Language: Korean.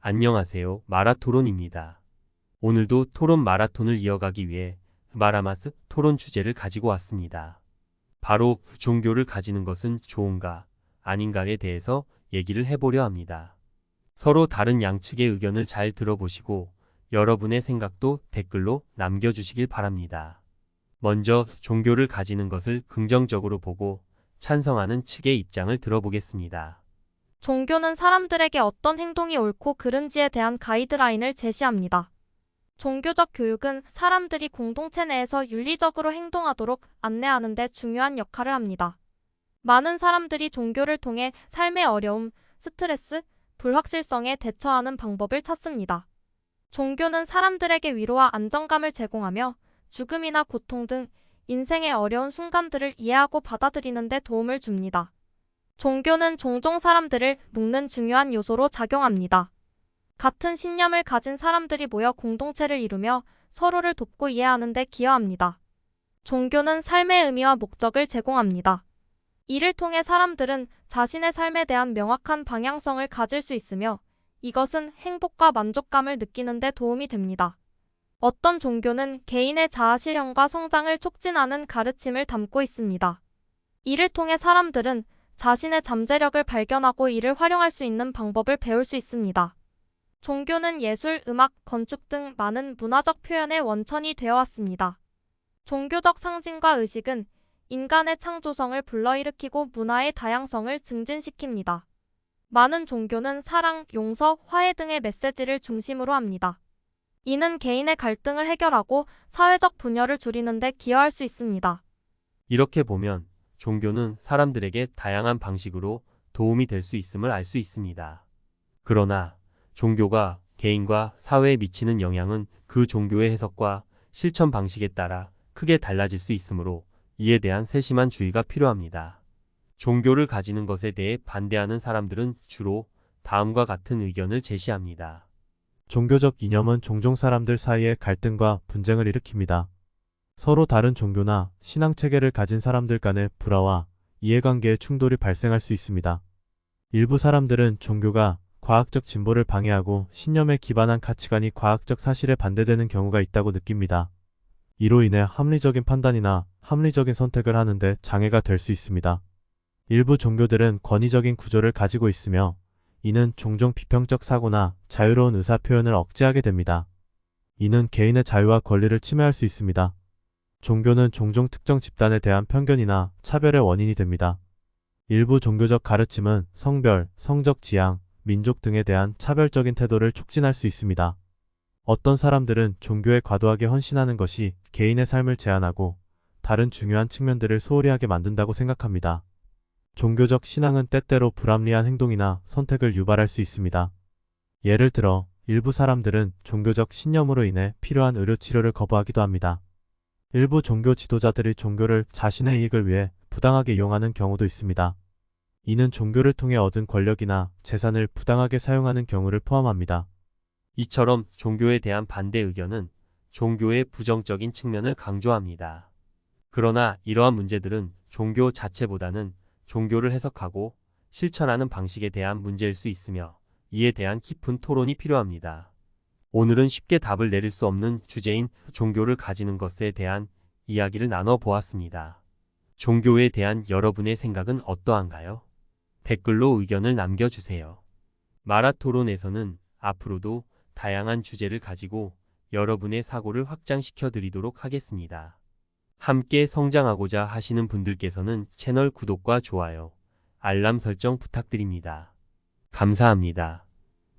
안녕하세요. 마라토론입니다. 오늘도 토론 마라톤을 이어가기 위해 마라마스 토론 주제를 가지고 왔습니다. 바로 종교를 가지는 것은 좋은가, 아닌가에 대해서 얘기를 해보려 합니다. 서로 다른 양측의 의견을 잘 들어보시고 여러분의 생각도 댓글로 남겨주시길 바랍니다. 먼저 종교를 가지는 것을 긍정적으로 보고 찬성하는 측의 입장을 들어보겠습니다. 종교는 사람들에게 어떤 행동이 옳고 그른지에 대한 가이드라인을 제시합니다. 종교적 교육은 사람들이 공동체 내에서 윤리적으로 행동하도록 안내하는 데 중요한 역할을 합니다. 많은 사람들이 종교를 통해 삶의 어려움, 스트레스, 불확실성에 대처하는 방법을 찾습니다. 종교는 사람들에게 위로와 안정감을 제공하며 죽음이나 고통 등 인생의 어려운 순간들을 이해하고 받아들이는 데 도움을 줍니다. 종교는 종종 사람들을 묶는 중요한 요소로 작용합니다. 같은 신념을 가진 사람들이 모여 공동체를 이루며 서로를 돕고 이해하는 데 기여합니다. 종교는 삶의 의미와 목적을 제공합니다. 이를 통해 사람들은 자신의 삶에 대한 명확한 방향성을 가질 수 있으며 이것은 행복과 만족감을 느끼는 데 도움이 됩니다. 어떤 종교는 개인의 자아 실현과 성장을 촉진하는 가르침을 담고 있습니다. 이를 통해 사람들은 자신의 잠재력을 발견하고 이를 활용할 수 있는 방법을 배울 수 있습니다. 종교는 예술, 음악, 건축 등 많은 문화적 표현의 원천이 되어 왔습니다. 종교적 상징과 의식은 인간의 창조성을 불러일으키고 문화의 다양성을 증진시킵니다. 많은 종교는 사랑, 용서, 화해 등의 메시지를 중심으로 합니다. 이는 개인의 갈등을 해결하고 사회적 분열을 줄이는 데 기여할 수 있습니다. 이렇게 보면 종교는 사람들에게 다양한 방식으로 도움이 될 수 있음을 알 수 있습니다. 그러나 종교가 개인과 사회에 미치는 영향은 그 종교의 해석과 실천 방식에 따라 크게 달라질 수 있으므로 이에 대한 세심한 주의가 필요합니다. 종교를 가지는 것에 대해 반대하는 사람들은 주로 다음과 같은 의견을 제시합니다. 종교적 이념은 종종 사람들 사이에 갈등과 분쟁을 일으킵니다. 서로 다른 종교나 신앙 체계를 가진 사람들 간의 불화와 이해관계의 충돌이 발생할 수 있습니다. 일부 사람들은 종교가 과학적 진보를 방해하고 신념에 기반한 가치관이 과학적 사실에 반대되는 경우가 있다고 느낍니다. 이로 인해 합리적인 판단이나 합리적인 선택을 하는데 장애가 될 수 있습니다. 일부 종교들은 권위적인 구조를 가지고 있으며 이는 종종 비평적 사고나 자유로운 의사 표현을 억제하게 됩니다. 이는 개인의 자유와 권리를 침해할 수 있습니다. 종교는 종종 특정 집단에 대한 편견이나 차별의 원인이 됩니다. 일부 종교적 가르침은 성별, 성적 지향, 민족 등에 대한 차별적인 태도를 촉진할 수 있습니다. 어떤 사람들은 종교에 과도하게 헌신하는 것이 개인의 삶을 제한하고 다른 중요한 측면들을 소홀히 하게 만든다고 생각합니다. 종교적 신앙은 때때로 불합리한 행동이나 선택을 유발할 수 있습니다. 예를 들어 일부 사람들은 종교적 신념으로 인해 필요한 의료치료를 거부하기도 합니다. 일부 종교 지도자들이 종교를 자신의 이익을 위해 부당하게 이용하는 경우도 있습니다. 이는 종교를 통해 얻은 권력이나 재산을 부당하게 사용하는 경우를 포함합니다. 이처럼 종교에 대한 반대 의견은 종교의 부정적인 측면을 강조합니다. 그러나 이러한 문제들은 종교 자체보다는 종교를 해석하고 실천하는 방식에 대한 문제일 수 있으며 이에 대한 깊은 토론이 필요합니다. 오늘은 쉽게 답을 내릴 수 없는 주제인 종교를 가지는 것에 대한 이야기를 나눠보았습니다. 종교에 대한 여러분의 생각은 어떠한가요? 댓글로 의견을 남겨주세요. 마라토론에서는 앞으로도 다양한 주제를 가지고 여러분의 사고를 확장시켜 드리도록 하겠습니다. 함께 성장하고자 하시는 분들께서는 채널 구독과 좋아요, 알람 설정 부탁드립니다. 감사합니다.